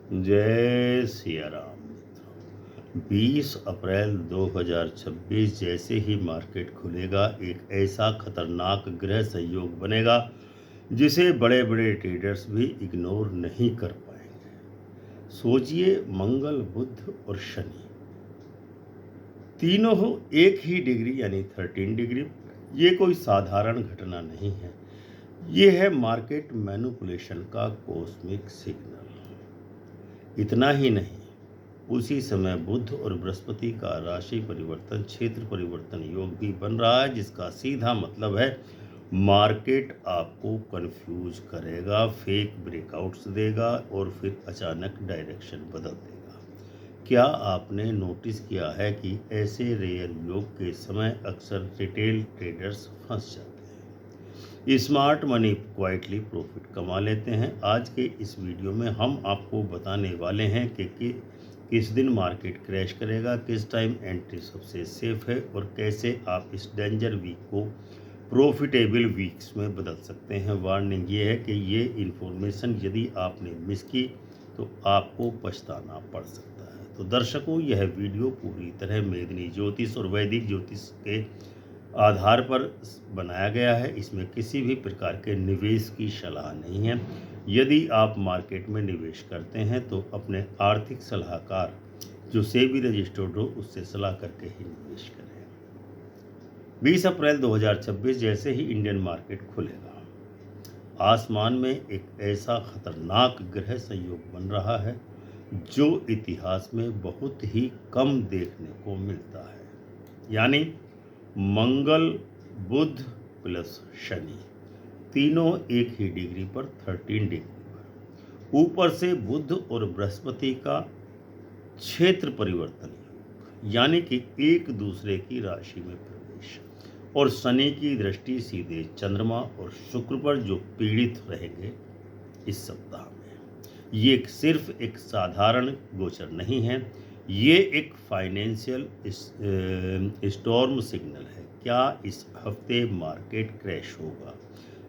जय सिया राम। 20 अप्रैल 2026 जैसे ही मार्केट खुलेगा, एक ऐसा खतरनाक ग्रह संयोग बनेगा जिसे बड़े बड़े ट्रेडर्स भी इग्नोर नहीं कर पाएंगे। सोचिए, मंगल, बुध और शनि तीनों हो एक ही डिग्री यानी 13 डिग्री। ये कोई साधारण घटना नहीं है, ये है मार्केट मैनिपुलेशन का कॉस्मिक सिग्नल। इतना ही नहीं, उसी समय बुध और बृहस्पति का राशि परिवर्तन, क्षेत्र परिवर्तन योग भी बन रहा है, जिसका सीधा मतलब है मार्केट आपको कंफ्यूज करेगा, फेक ब्रेकआउट्स देगा और फिर अचानक डायरेक्शन बदल देगा। क्या आपने नोटिस किया है कि ऐसे रेयर योग के समय अक्सर रिटेल ट्रेडर्स फंस जाते हैं, स्मार्ट मनी क्वाइटली प्रॉफिट कमा लेते हैं। आज के इस वीडियो में हम आपको बताने वाले हैं कि किस दिन मार्केट क्रैश करेगा, किस टाइम एंट्री सबसे सेफ है और कैसे आप इस डेंजर वीक को प्रॉफिटेबल वीक्स में बदल सकते हैं। वार्निंग ये है कि ये इन्फॉर्मेशन यदि आपने मिस की तो आपको पछताना पड़ सकता है। तो दर्शकों, यह वीडियो पूरी तरह मेदिनी ज्योतिष और वैदिक ज्योतिष के आधार पर बनाया गया है। इसमें किसी भी प्रकार के निवेश की सलाह नहीं है। यदि आप मार्केट में निवेश करते हैं तो अपने आर्थिक सलाहकार जो सेबी रजिस्टर्ड हो उससे सलाह करके ही निवेश करें। 20 अप्रैल 2026 जैसे ही इंडियन मार्केट खुलेगा, आसमान में एक ऐसा खतरनाक ग्रह संयोग बन रहा है जो इतिहास में बहुत ही कम देखने को मिलता है। यानी मंगल, बुध प्लस शनि तीनों एक ही डिग्री पर, 13 डिग्री पर। ऊपर से बुध और बृहस्पति का क्षेत्र परिवर्तन योग, यानी कि एक दूसरे की राशि में प्रवेश, और शनि की दृष्टि सीधे चंद्रमा और शुक्र पर, जो पीड़ित रहेंगे इस सप्ताह में। ये सिर्फ एक साधारण गोचर नहीं है, ये एक फाइनेंशियल स्टॉर्म सिग्नल है। क्या इस हफ्ते मार्केट क्रैश होगा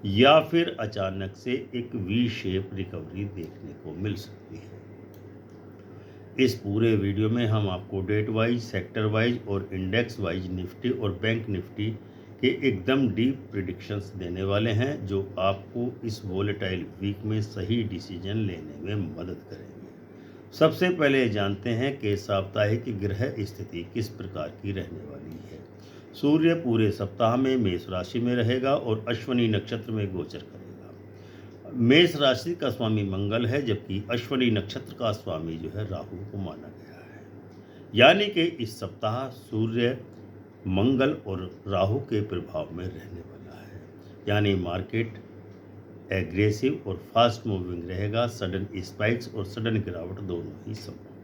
या फिर अचानक से एक वी शेप रिकवरी देखने को मिल सकती है? इस पूरे वीडियो में हम आपको डेट वाइज, सेक्टर वाइज और इंडेक्स वाइज निफ्टी और बैंक निफ्टी के एकदम डीप प्रिडिक्शंस देने वाले हैं, जो आपको इस वोलेटाइल वीक में सही डिसीजन लेने में मदद करेंगे। सबसे पहले जानते हैं कि साप्ताहिक ग्रह स्थिति किस प्रकार की रहने वाली है। सूर्य पूरे सप्ताह में मेष राशि में रहेगा और अश्विनी नक्षत्र में गोचर करेगा। मेष राशि का स्वामी मंगल है, जबकि अश्विनी नक्षत्र का स्वामी जो है राहु को माना गया है। यानी कि इस सप्ताह सूर्य, मंगल और राहु के प्रभाव में रहने वाला है। यानी मार्केट एग्रेसिव और फास्ट मूविंग रहेगा। सडन स्पाइक्स और सडन गिरावट दोनों ही संभव है।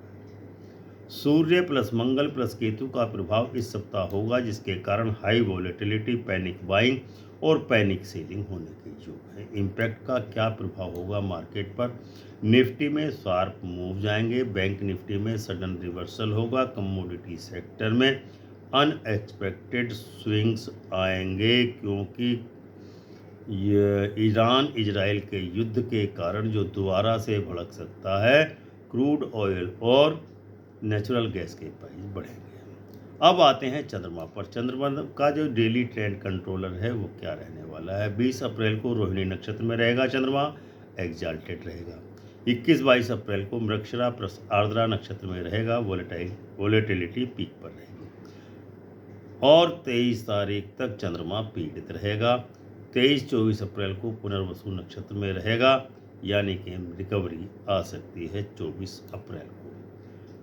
सूर्य प्लस मंगल प्लस केतु का प्रभाव इस सप्ताह होगा, जिसके कारण हाई वॉलेटिलिटी, पैनिक बाइंग और पैनिक सेलिंग होने के योग है। इम्पैक्ट का क्या प्रभाव होगा मार्केट पर? निफ्टी में शार्प मूव जाएंगे, बैंक निफ्टी में सडन रिवर्सल होगा, कमोडिटी सेक्टर में अनएक्सपेक्टेड स्विंग्स आएंगे, क्योंकि ये ईरान इजराइल के युद्ध के कारण जो दोबारा से भड़क सकता है, क्रूड ऑयल और नेचुरल गैस के प्राइस बढ़ेंगे। अब आते हैं चंद्रमा पर। चंद्रमा का जो डेली ट्रेंड कंट्रोलर है वो क्या रहने वाला है? 20 अप्रैल को रोहिणी नक्षत्र में रहेगा चंद्रमा, एक्साल्टेड रहेगा। 21-22 अप्रैल को मृगशिरा प्लस आर्द्रा नक्षत्र में रहेगा, वोलेटिलिटी पीक पर रहेगी। और 23 तारीख तक चंद्रमा पीड़ित रहेगा। 23-24 अप्रैल को पुनर्वसु नक्षत्र में रहेगा, यानी कि रिकवरी आ सकती है 24 अप्रैल को।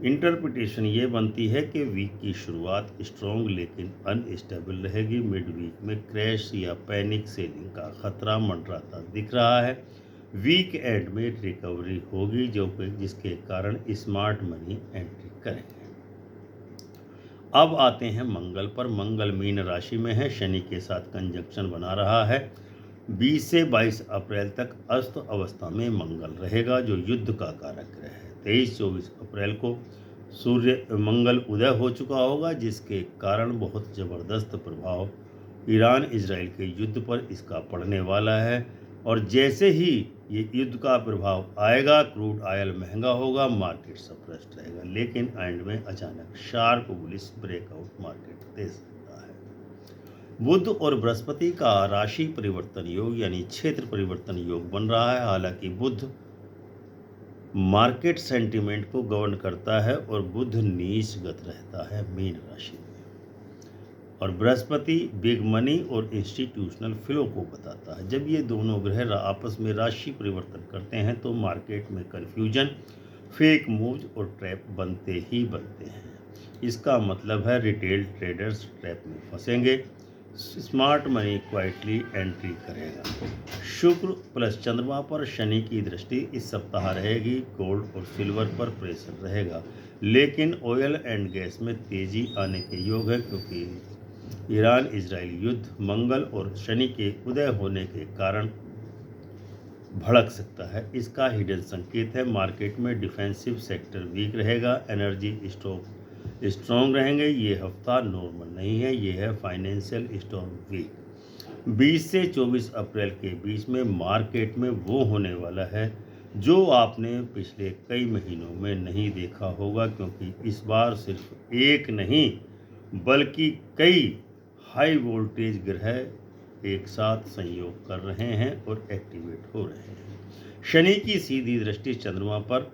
इंटरप्रिटेशन ये बनती है कि वीक की शुरुआत स्ट्रॉन्ग लेकिन अनस्टेबल रहेगी। मिड वीक में क्रैश या पैनिक सेलिंग का खतरा मंडराता दिख रहा है। वीक एंड में रिकवरी होगी, जिसके कारण स्मार्ट मनी एंट्री करेंगे। अब आते हैं मंगल पर। मंगल मीन राशि में है, शनि के साथ कंजंक्शन बना रहा है। 20 से 22 अप्रैल तक अस्त अवस्था में मंगल रहेगा, जो युद्ध का कारक ग्रह है। 23-24 अप्रैल को सूर्य मंगल उदय हो चुका होगा, जिसके कारण बहुत ज़बरदस्त प्रभाव ईरान इजराइल के युद्ध पर इसका पड़ने वाला है। और जैसे ही ये युद्ध का प्रभाव आएगा, क्रूड ऑयल महंगा होगा, मार्केट सप्रेस्ड रहेगा, लेकिन एंड में अचानक शार्प बुलिश ब्रेकआउट मार्केट दे सकता है। बुध और बृहस्पति का राशि परिवर्तन योग यानी क्षेत्र परिवर्तन योग बन रहा है। हालांकि बुध मार्केट सेंटिमेंट को गवर्न करता है और बुध नीचगत रहता है मीन राशि में, और बृहस्पति बिग मनी और इंस्टीट्यूशनल फ्लो को बताता है। जब ये दोनों ग्रह आपस में राशि परिवर्तन करते हैं तो मार्केट में कन्फ्यूजन, फेक मूव्स और ट्रैप बनते ही बनते हैं। इसका मतलब है रिटेल ट्रेडर्स ट्रैप में फंसेंगे, स्मार्ट मनी क्वाइटली एंट्री करेगा। शुक्र प्लस चंद्रमा पर शनि की दृष्टि इस सप्ताह रहेगी। गोल्ड और सिल्वर पर प्रेशर रहेगा, लेकिन ऑयल एंड गैस में तेजी आने के योग है, क्योंकि ईरान इजराइल युद्ध मंगल और शनि के उदय होने के कारण भड़क सकता है। इसका हिडन संकेत है। मार्केट में डिफेंसिव सेक्टर वीक रहेगा, एनर्जी स्टॉक स्ट्रॉन्ग रहेंगे। ये हफ्ता नॉर्मल नहीं है, ये है फाइनेंशियल स्टॉर्म वीक। 20 से 24 अप्रैल के बीच में मार्केट में वो होने वाला है जो आपने पिछले कई महीनों में नहीं देखा होगा, क्योंकि इस बार सिर्फ एक नहीं बल्कि कई हाई वोल्टेज ग्रह एक साथ संयोग कर रहे हैं और एक्टिवेट हो रहे हैं। शनि की सीधी दृष्टि चंद्रमा पर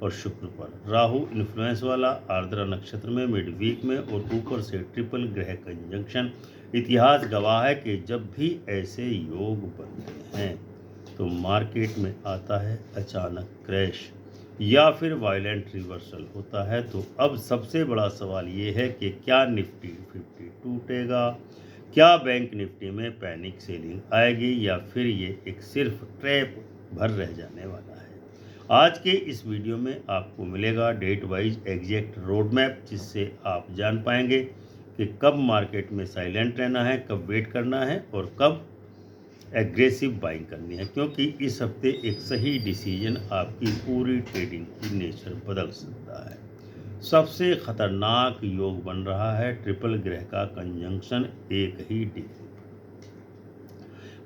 और शुक्र पर, राहु इन्फ्लुएंस वाला आर्द्रा नक्षत्र में मिड वीक में, और ऊपर से ट्रिपल ग्रह कंजंक्शन। इतिहास गवाह है कि जब भी ऐसे योग बनते हैं तो मार्केट में आता है अचानक क्रैश या फिर वायलेंट रिवर्सल होता है। तो अब सबसे बड़ा सवाल ये है कि क्या निफ्टी 50 टूटेगा, क्या बैंक निफ्टी में पैनिक सेलिंग आएगी, या फिर ये एक सिर्फ ट्रैप भर रह जाने वाला है। आज के इस वीडियो में आपको मिलेगा date wise exact road map, जिससे आप जान पाएंगे कि कब मार्केट में साइलेंट रहना है, कब वेट करना है और कब एग्रेसिव बाइंग करनी है, क्योंकि इस हफ्ते एक सही डिसीजन आपकी पूरी ट्रेडिंग की नेचर बदल सकता है। सबसे खतरनाक योग बन रहा है ट्रिपल ग्रह का कंजंक्शन एक ही डिग्री।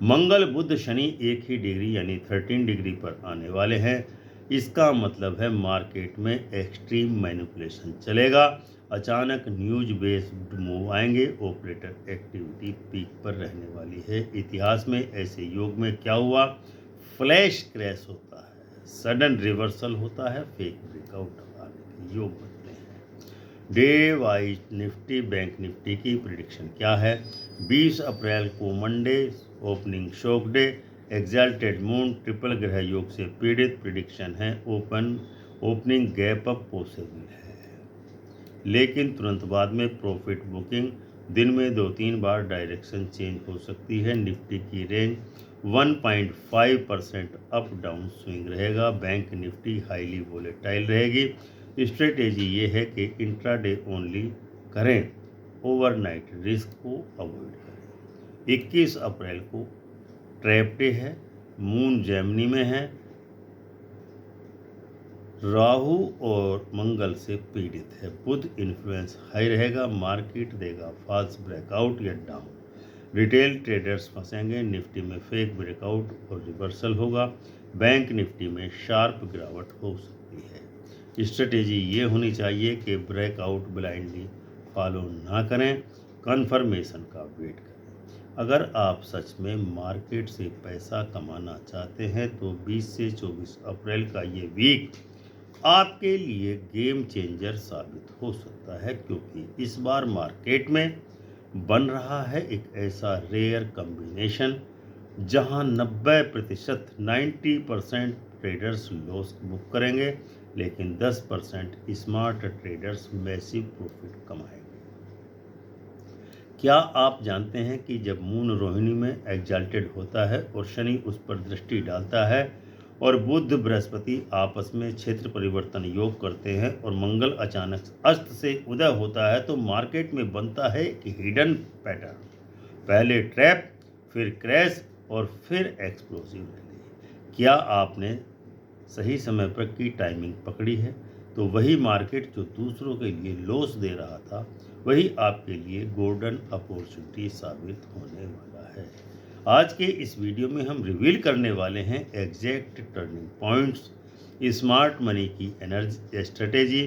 मंगल बुध शनि एक ही डिग्री यानी 13 डिग्री पर आने वाले हैं। इसका मतलब है मार्केट में एक्सट्रीम मैनिपुलेशन चलेगा, अचानक न्यूज बेस्ड मूव आएंगे, ऑपरेटर एक्टिविटी पीक पर रहने वाली है। इतिहास में ऐसे योग में क्या हुआ, फ्लैश क्रैश होता है, सडन रिवर्सल होता है, फेक ब्रेकआउट आने के योग बनते हैं। Day wise Nifty bank Nifty की प्रिडिक्शन क्या है। 20 अप्रैल को Monday opening shock day, exalted moon triple ग्रह योग से पीड़ित। प्रिडिक्शन है ओपनिंग गैप अप पॉसिबल है, लेकिन तुरंत बाद में प्रॉफिट बुकिंग। दिन में 2-3 बार डायरेक्शन चेंज हो सकती है। निफ्टी की रेंज 1.5% अप डाउन स्विंग रहेगा। बैंक निफ्टी हाईली वोलेटाइल रहेगी। स्ट्रेटेजी ये है कि इंट्राडे ओनली करें, ओवरनाइट रिस्क को अवॉइड करें। 21 अप्रैल को ट्रैप डे है, मून जेमिनी में है, राहु और मंगल से पीड़ित है, बुध इन्फ्लुएंस हाई रहेगा, मार्केट देगा फॉल्स ब्रेकआउट या डाउन, रिटेल ट्रेडर्स फंसेंगे, निफ्टी में फेक ब्रेकआउट और रिवर्सल होगा, बैंक निफ्टी में शार्प गिरावट हो सकती है। स्ट्रेटेजी ये होनी चाहिए कि ब्रेकआउट ब्लाइंडली फॉलो ना करें, कन्फर्मेशन का वेट करें। अगर आप सच में मार्केट से पैसा कमाना चाहते हैं तो 20 से 24 अप्रैल का ये वीक आपके लिए गेम चेंजर साबित हो सकता है, क्योंकि इस बार मार्केट में बन रहा है एक ऐसा रेयर कॉम्बिनेशन जहां 90% 90% ट्रेडर्स लॉस बुक करेंगे, लेकिन 10% स्मार्ट ट्रेडर्स मैसिव प्रॉफिट कमाएंगे। क्या आप जानते हैं कि जब मून रोहिणी में एग्जाल्टेड होता है और शनि उस पर दृष्टि डालता है और बुध बृहस्पति आपस में क्षेत्र परिवर्तन योग करते हैं और मंगल अचानक अस्त से उदय होता है, तो मार्केट में बनता है एक हिडन पैटर्न, पहले ट्रैप, फिर क्रैश और फिर एक्सप्लोसिव रैली। क्या आपने सही समय पर की टाइमिंग पकड़ी है, तो वही मार्केट जो दूसरों के लिए लॉस दे रहा था वही आपके लिए गोल्डन अपॉर्चुनिटी साबित होने वाला है। आज के इस वीडियो में हम रिवील करने वाले हैं exact turning points, smart money की एनर्जी स्ट्रेटेजी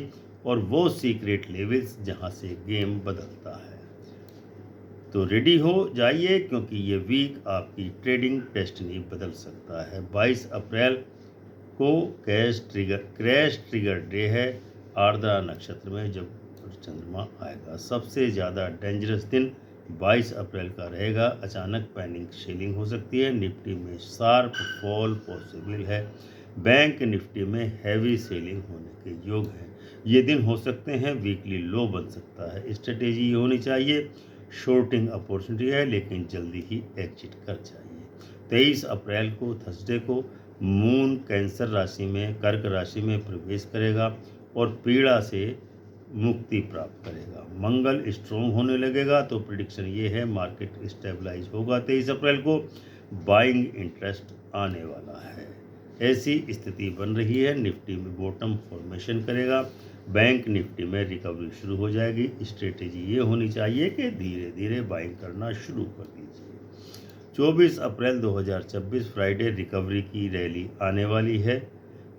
और वो सीक्रेट लेवल्स जहां से गेम बदलता है। तो रेडी हो जाइए, क्योंकि ये वीक आपकी ट्रेडिंग डेस्टिनी बदल सकता है। 22 अप्रैल को क्रैश ट्रिगर डे है आर्द्रा नक्षत्र में, जब चंद्रमा आएगा। सबसे ज़्यादा डेंजरस दिन 22 अप्रैल का रहेगा। अचानक पैनिक सेलिंग हो सकती है। निफ्टी में शार्प फॉल पॉसिबल है। बैंक निफ्टी में हैवी सेलिंग होने के योग हैं। ये दिन हो सकते हैं वीकली लो बन सकता है। स्ट्रेटेजी ये होनी चाहिए, शॉर्टिंग अपॉर्चुनिटी है लेकिन जल्दी ही एग्जिट कर चाहिए। 23 अप्रैल को थर्सडे को मून कैंसर राशि में कर्क राशि में प्रवेश करेगा और पीड़ा से मुक्ति प्राप्त करेगा। मंगल स्ट्रॉन्ग होने लगेगा, तो प्रिडिक्शन ये है मार्केट स्टेबलाइज होगा। 23 अप्रैल को बाइंग इंटरेस्ट आने वाला है। ऐसी स्थिति बन रही है। निफ्टी में बॉटम फॉर्मेशन करेगा। बैंक निफ्टी में रिकवरी शुरू हो जाएगी। स्ट्रेटेजी ये होनी चाहिए कि धीरे धीरे बाइंग करना शुरू कर दीजिए। 24 अप्रैल 2026 फ्राइडे रिकवरी की रैली आने वाली है।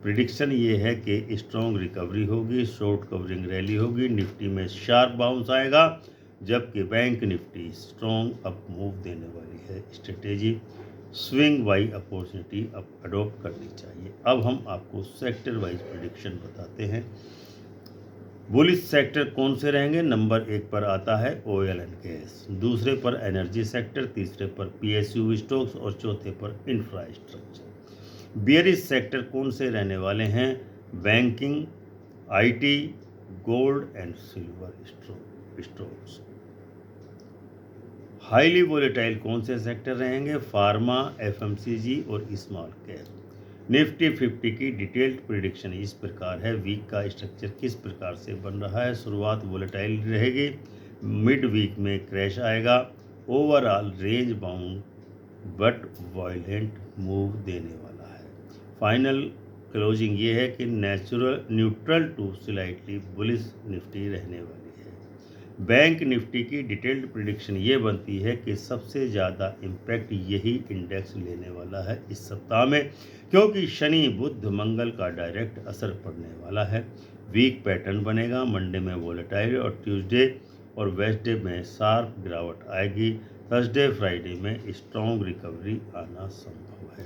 प्रिडिक्शन ये है कि स्ट्रॉन्ग रिकवरी होगी, शॉर्ट कवरिंग रैली होगी। निफ्टी में शार्प बाउंस आएगा, जबकि bank Nifty strong up move देने वाली है। स्ट्रेटेजी स्विंग बाई अपॉर्चुनिटी अब अडॉप्ट करनी चाहिए। अब हम आपको सेक्टर वाइज प्रिडिक्शन बताते हैं। बुलिश सेक्टर कौन से रहेंगे? नंबर 1 पर आता है ऑयल एंड गैस, दूसरे पर एनर्जी सेक्टर, तीसरे पर पीएसयू स्टॉक्स और चौथे पर इंफ्रास्ट्रक्चर। बियरिश सेक्टर कौन से रहने वाले हैं? Banking, IT, gold and silver stocks. Highly volatile कौन से सेक्टर रहेंगे? फार्मा, एफएमसीजी और स्मॉल कैप। निफ्टी 50 की डिटेल्ड प्रिडिक्शन इस प्रकार है। वीक का स्ट्रक्चर किस प्रकार से बन रहा है? शुरुआत वोलेटाइल रहेगी, मिड वीक में क्रैश आएगा, overall range bound but violent move देने वाला है। फाइनल क्लोजिंग ये है कि neutral to slightly bullish Nifty रहने वाली है। बैंक निफ्टी की डिटेल्ड प्रिडिक्शन ये बनती है कि सबसे ज़्यादा इम्पैक्ट यही इंडेक्स लेने वाला है इस सप्ताह में, क्योंकि शनि बुध मंगल का डायरेक्ट असर पड़ने वाला है। वीक पैटर्न बनेगा। मंडे में वोलेटाइल और ट्यूसडे और वेडनेसडे में शार्प गिरावट आएगी। थर्सडे फ्राइडे में स्ट्रॉन्ग रिकवरी आना संभव है।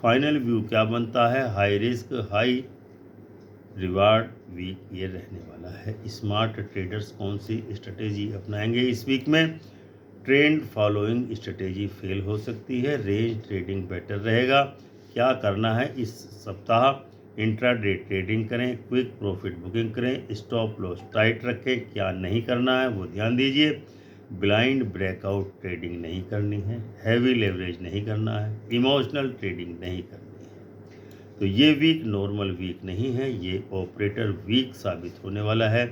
फाइनल व्यू क्या बनता है? High risk high reward week ये रहने वाला है। स्मार्ट ट्रेडर्स कौन सी स्ट्रेटेजी अपनाएंगे इस वीक में? ट्रेंड फॉलोइंग स्ट्रेटेजी फेल हो सकती है। रेंज ट्रेडिंग बेटर रहेगा। क्या करना है इस सप्ताह? इंट्राडे ट्रेडिंग करें, क्विक प्रॉफिट बुकिंग करें, स्टॉप लॉस टाइट रखें। क्या नहीं करना है वो ध्यान दीजिए। ब्लाइंड ब्रेकआउट ट्रेडिंग नहीं करनी है, हैवी लेवरेज नहीं करना है, इमोशनल ट्रेडिंग नहीं करनी है। तो ये वीक नॉर्मल वीक नहीं है, ये ऑपरेटर वीक साबित होने वाला है।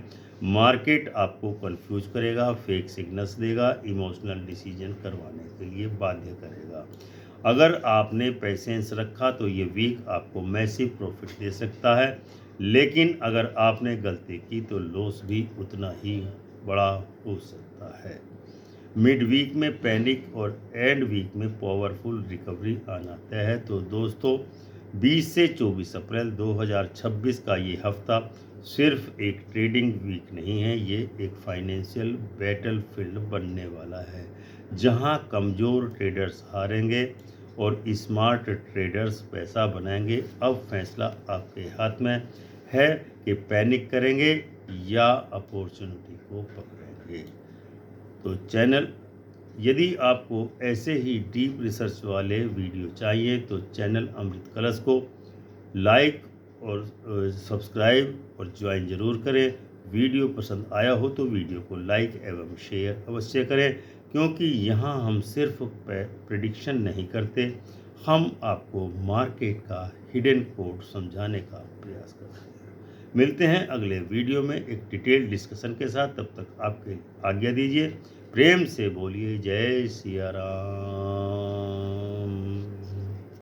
मार्केट आपको कंफ्यूज करेगा, फेक सिग्नल्स देगा, इमोशनल डिसीजन करवाने के लिए बाध्य करेगा। अगर आपने पेशेंस रखा तो ये वीक आपको मैसिव प्रॉफिट दे सकता है, लेकिन अगर आपने गलती की तो लॉस भी उतना ही बड़ा हो सकता है। मिड वीक में पैनिक और एंड वीक में पावरफुल रिकवरी आना तय है। तो दोस्तों, 20 से 24 अप्रैल 2026 का ये हफ्ता सिर्फ एक ट्रेडिंग वीक नहीं है, ये एक फाइनेंशियल बैटल फील्ड बनने वाला है, जहां कमज़ोर ट्रेडर्स हारेंगे और स्मार्ट ट्रेडर्स पैसा बनाएंगे। अब फैसला आपके हाथ में है कि पैनिक करेंगे या अपॉर्चुनिटी को पकड़ेंगे। तो यदि आपको ऐसे ही डीप रिसर्च वाले वीडियो चाहिए तो चैनल अमृत कलश को लाइक और सब्सक्राइब और ज्वाइन ज़रूर करें। वीडियो पसंद आया हो तो वीडियो को लाइक एवं शेयर अवश्य करें, क्योंकि यहाँ हम सिर्फ प्रेडिक्शन नहीं करते, हम आपको मार्केट का हिडन कोड समझाने का प्रयास करते हैं। मिलते हैं अगले वीडियो में एक डिटेल डिस्कशन के साथ। तब तक आपके आज्ञा दीजिए। प्रेम से बोलिए जय सिया राम।